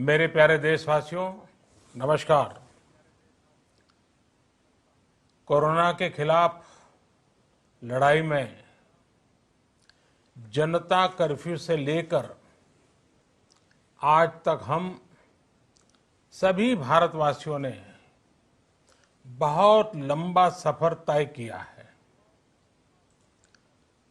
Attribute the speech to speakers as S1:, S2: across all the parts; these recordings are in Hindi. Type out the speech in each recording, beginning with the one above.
S1: मेरे प्यारे देशवासियों, नमस्कार। कोरोना के खिलाफ लड़ाई में जनता कर्फ्यू से लेकर आज तक हम सभी भारतवासियों ने बहुत लंबा सफर तय किया है।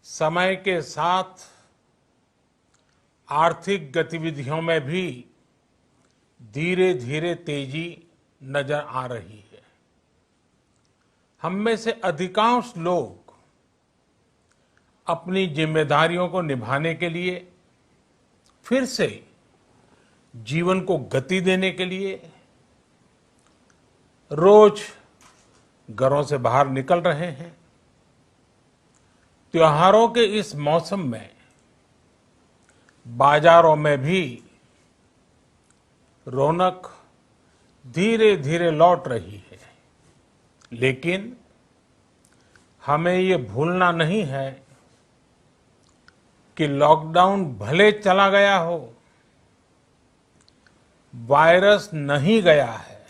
S1: समय के साथ आर्थिक गतिविधियों में भी धीरे धीरे तेजी नजर आ रही है। हम में से अधिकांश लोग अपनी जिम्मेदारियों को निभाने के लिए, फिर से जीवन को गति देने के लिए रोज घरों से बाहर निकल रहे हैं। त्योहारों के इस मौसम में बाजारों में भी रौनक धीरे धीरे लौट रही है, लेकिन हमें ये भूलना नहीं है कि लॉकडाउन भले चला गया हो, वायरस नहीं गया है।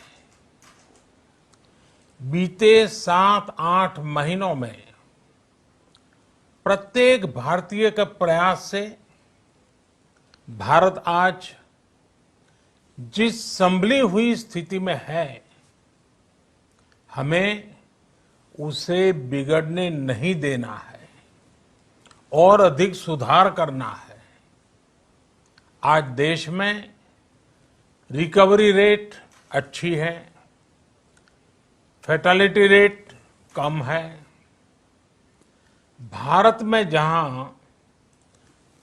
S1: बीते 7-8 महीनों में प्रत्येक भारतीय के प्रयास से भारत आज जिस संभली हुई स्थिति में है, हमें उसे बिगड़ने नहीं देना है और अधिक सुधार करना है। आज देश में रिकवरी रेट अच्छी है, फैटेलिटी रेट कम है। भारत में जहां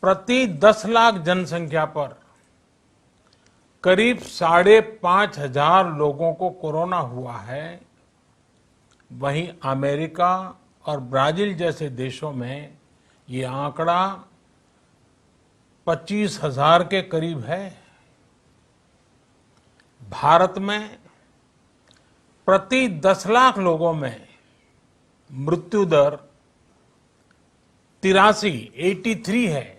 S1: प्रति 10 लाख जनसंख्या पर करीब 5,500 लोगों को कोरोना हुआ है, वहीं अमेरिका और ब्राजील जैसे देशों में ये आंकड़ा 25,000 के करीब है। भारत में प्रति 10 लाख लोगों में मृत्यु दर 83 है,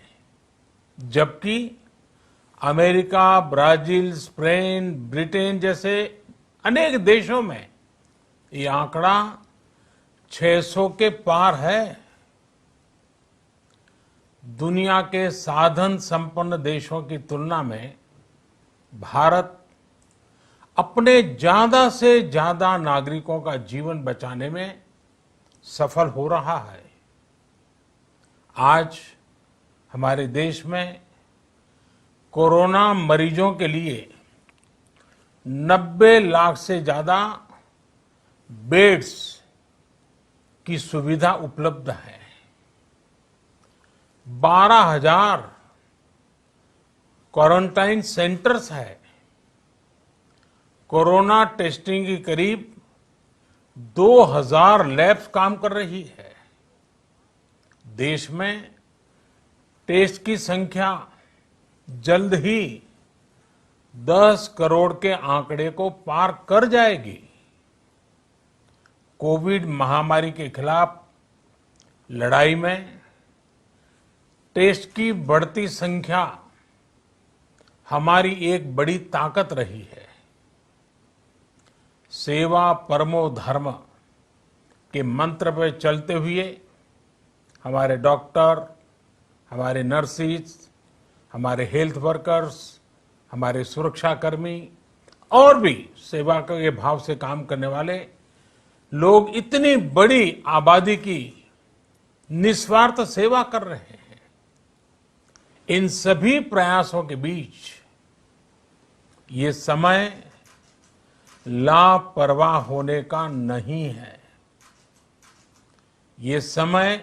S1: जबकि अमेरिका, ब्राजील, स्पेन, ब्रिटेन जैसे अनेक देशों में ये आंकड़ा 600 के पार है। दुनिया के साधन संपन्न देशों की तुलना में भारत अपने ज्यादा से ज्यादा नागरिकों का जीवन बचाने में सफल हो रहा है। आज हमारे देश में कोरोना मरीजों के लिए 90 लाख से ज्यादा बेड्स की सुविधा उपलब्ध है। 12,000 क्वारंटाइन सेंटर्स है। कोरोना टेस्टिंग की करीब 2,000 लैब्स काम कर रही है। देश में टेस्ट की संख्या जल्द ही 10 करोड़ के आंकड़े को पार कर जाएगी। कोविड महामारी के खिलाफ लड़ाई में टेस्ट की बढ़ती संख्या हमारी एक बड़ी ताकत रही है। सेवा परमो धर्म के मंत्र पर चलते हुए हमारे डॉक्टर, हमारे नर्सिस, हमारे हेल्थ वर्कर्स, हमारे सुरक्षाकर्मी और भी सेवा के भाव से काम करने वाले लोग इतनी बड़ी आबादी की निस्वार्थ सेवा कर रहे हैं। इन सभी प्रयासों के बीच ये समय लापरवाह होने का नहीं है। ये समय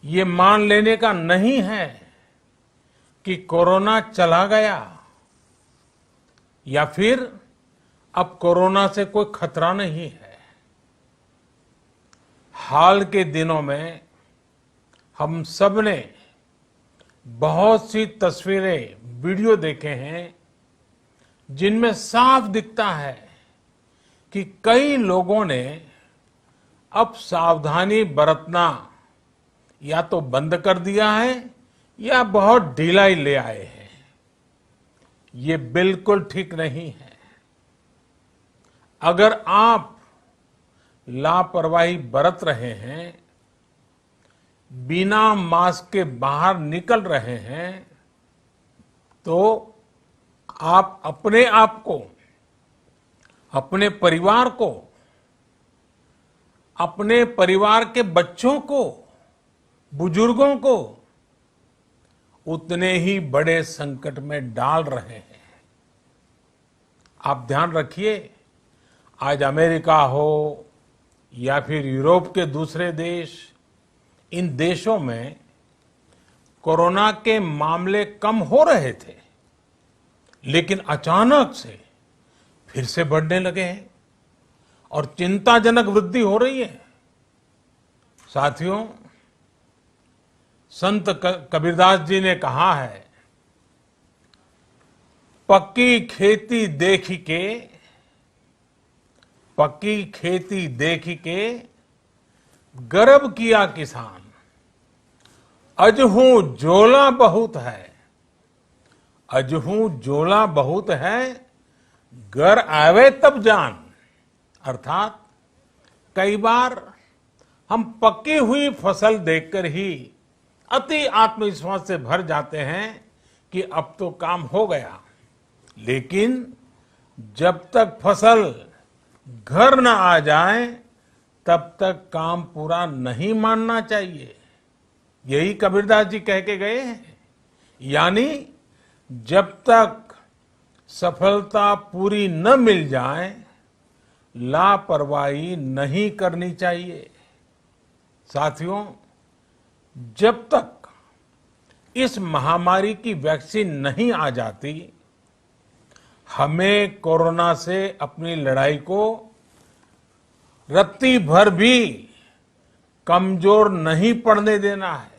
S1: ये मान लेने का नहीं है कि कोरोना चला गया या फिर अब कोरोना से कोई खतरा नहीं है। हाल के दिनों में हम सब ने बहुत सी तस्वीरें, वीडियो देखे हैं जिनमें साफ दिखता है कि कई लोगों ने अब सावधानी बरतना या तो बंद कर दिया है या बहुत ढिलाई ले आए हैं। ये बिल्कुल ठीक नहीं है। अगर आप लापरवाही बरत रहे हैं, बिना मास्क के बाहर निकल रहे हैं, तो आप अपने आप को, अपने परिवार को, अपने परिवार के बच्चों को, बुजुर्गों को उतने ही बड़े संकट में डाल रहे हैं। आप ध्यान रखिए, आज अमेरिका हो या फिर यूरोप के दूसरे देश, इन देशों में कोरोना के मामले कम हो रहे थे, लेकिन अचानक से फिर से बढ़ने लगे हैं और चिंताजनक वृद्धि हो रही है। साथियों, संत कबीरदास जी ने कहा है, पक्की खेती देखी के गर्व किया किसान, अजहू जोला बहुत है, घर आवे तब जान। अर्थात कई बार हम पकी हुई फसल देखकर ही अति आत्मविश्वास से भर जाते हैं कि अब तो काम हो गया, लेकिन जब तक फसल घर न आ जाए तब तक काम पूरा नहीं मानना चाहिए। यही कबीरदास जी कह के गए हैं। यानी जब तक सफलता पूरी न मिल जाए, लापरवाही नहीं करनी चाहिए। साथियों, जब तक इस महामारी की वैक्सीन नहीं आ जाती, हमें कोरोना से अपनी लड़ाई को रत्ती भर भी कमजोर नहीं पड़ने देना है।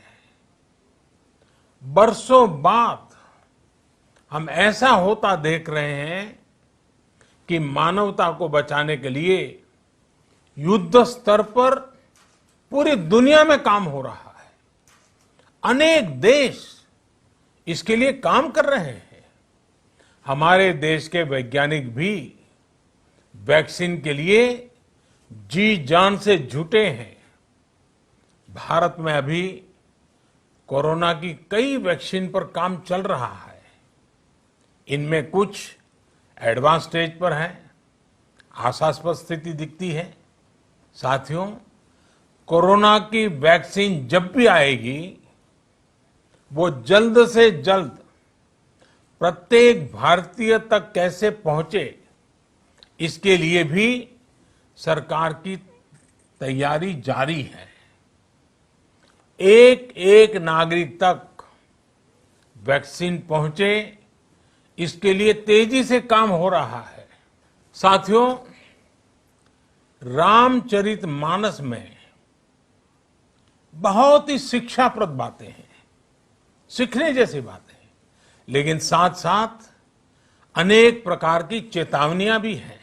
S1: बरसों बाद हम ऐसा होता देख रहे हैं कि मानवता को बचाने के लिए युद्ध स्तर पर पूरी दुनिया में काम हो रहा है। अनेक देश इसके लिए काम कर रहे हैं। हमारे देश के वैज्ञानिक भी वैक्सीन के लिए जी जान से जुटे हैं। भारत में अभी कोरोना की कई वैक्सीन पर काम चल रहा है। इनमें कुछ एडवांस स्टेज पर है, आशास्पद स्थिति दिखती है। साथियों, कोरोना की वैक्सीन जब भी आएगी, वो जल्द से जल्द प्रत्येक भारतीय तक कैसे पहुंचे, इसके लिए भी सरकार की तैयारी जारी है। एक एक नागरिक तक वैक्सीन पहुंचे, इसके लिए तेजी से काम हो रहा है। साथियों, रामचरितमानस में बहुत ही शिक्षाप्रद बातें हैं, सीखने जैसी बातें हैं, लेकिन साथ साथ अनेक प्रकार की चेतावनियां भी हैं।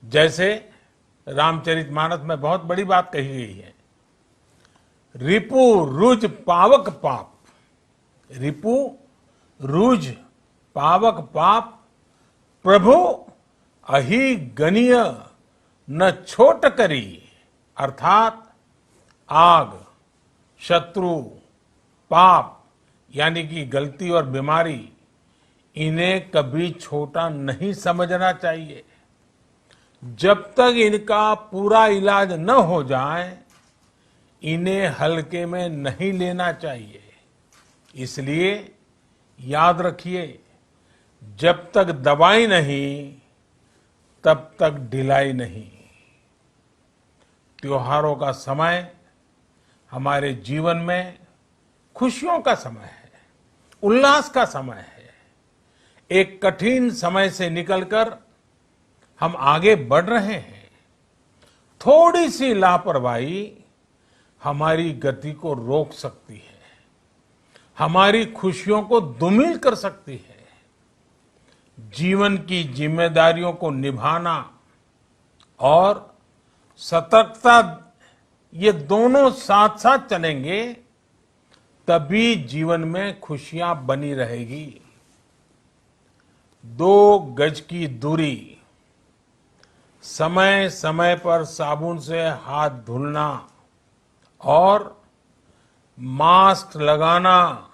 S1: जैसे रामचरितमानस में बहुत बड़ी बात कही गई है, रिपु रुज पावक पाप, रिपु रुज पावक पाप, प्रभु अहि गनीय न छोट करी। अर्थात आग, शत्रु, पाप यानी कि गलती और बीमारी, इन्हें कभी छोटा नहीं समझना चाहिए। जब तक इनका पूरा इलाज न हो जाए, इन्हें हल्के में नहीं लेना चाहिए। इसलिए याद रखिए, जब तक दवाई नहीं, तब तक ढिलाई नहीं। त्योहारों का समय हमारे जीवन में खुशियों का समय है, उल्लास का समय है। एक कठिन समय से निकलकर हम आगे बढ़ रहे हैं। थोड़ी सी लापरवाही हमारी गति को रोक सकती है, हमारी खुशियों को धूमिल कर सकती है। जीवन की जिम्मेदारियों को निभाना और सतर्कता, ये दोनों साथ साथ चलेंगे, तभी जीवन में खुशियां बनी रहेगी। 2 गज की दूरी, समय समय पर साबुन से हाथ धुलना और मास्क लगाना,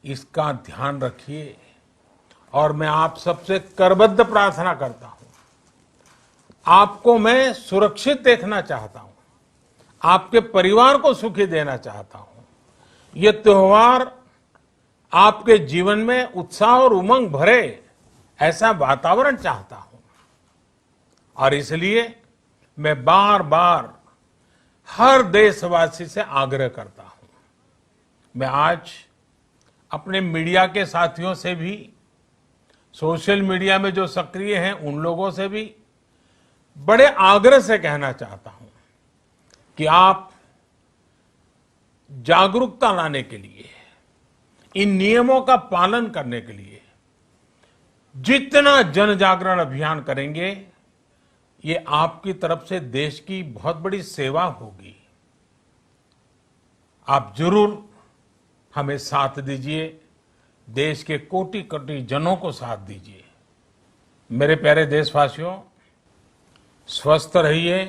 S1: इसका ध्यान रखिए। और मैं आप सबसे करबद्ध प्रार्थना करता हूं, आपको मैं सुरक्षित देखना चाहता हूं, आपके परिवार को सुखी देना चाहता हूं। ये त्योहार आपके जीवन में उत्साह और उमंग भरे, ऐसा वातावरण चाहता हूं। और इसलिए मैं बार बार हर देशवासी से आग्रह करता हूं। मैं आज अपने मीडिया के साथियों से भी, सोशल मीडिया में जो सक्रिय हैं उन लोगों से भी बड़े आग्रह से कहना चाहता हूं कि आप जागरूकता लाने के लिए, इन नियमों का पालन करने के लिए जितना जन जागरण अभियान करेंगे, ये आपकी तरफ से देश की बहुत बड़ी सेवा होगी। आप जरूर हमें साथ दीजिए, देश के कोटि कोटि जनों को साथ दीजिए। मेरे प्यारे देशवासियों, स्वस्थ रहिए,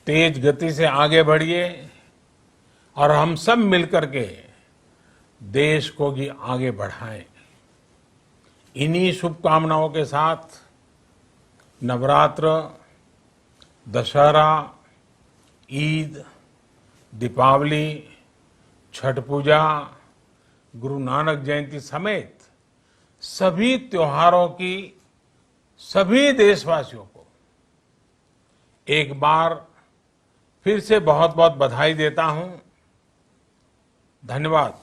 S1: तेज गति से आगे बढ़िए और हम सब मिलकर के देश को भी आगे बढ़ाएं। इन्हीं शुभकामनाओं के साथ नवरात्र, दशहरा, ईद, दीपावली, छठ पूजा, गुरु नानक जयंती समेत सभी त्योहारों की सभी देशवासियों को एक बार फिर से बहुत बहुत बधाई देता हूं। धन्यवाद।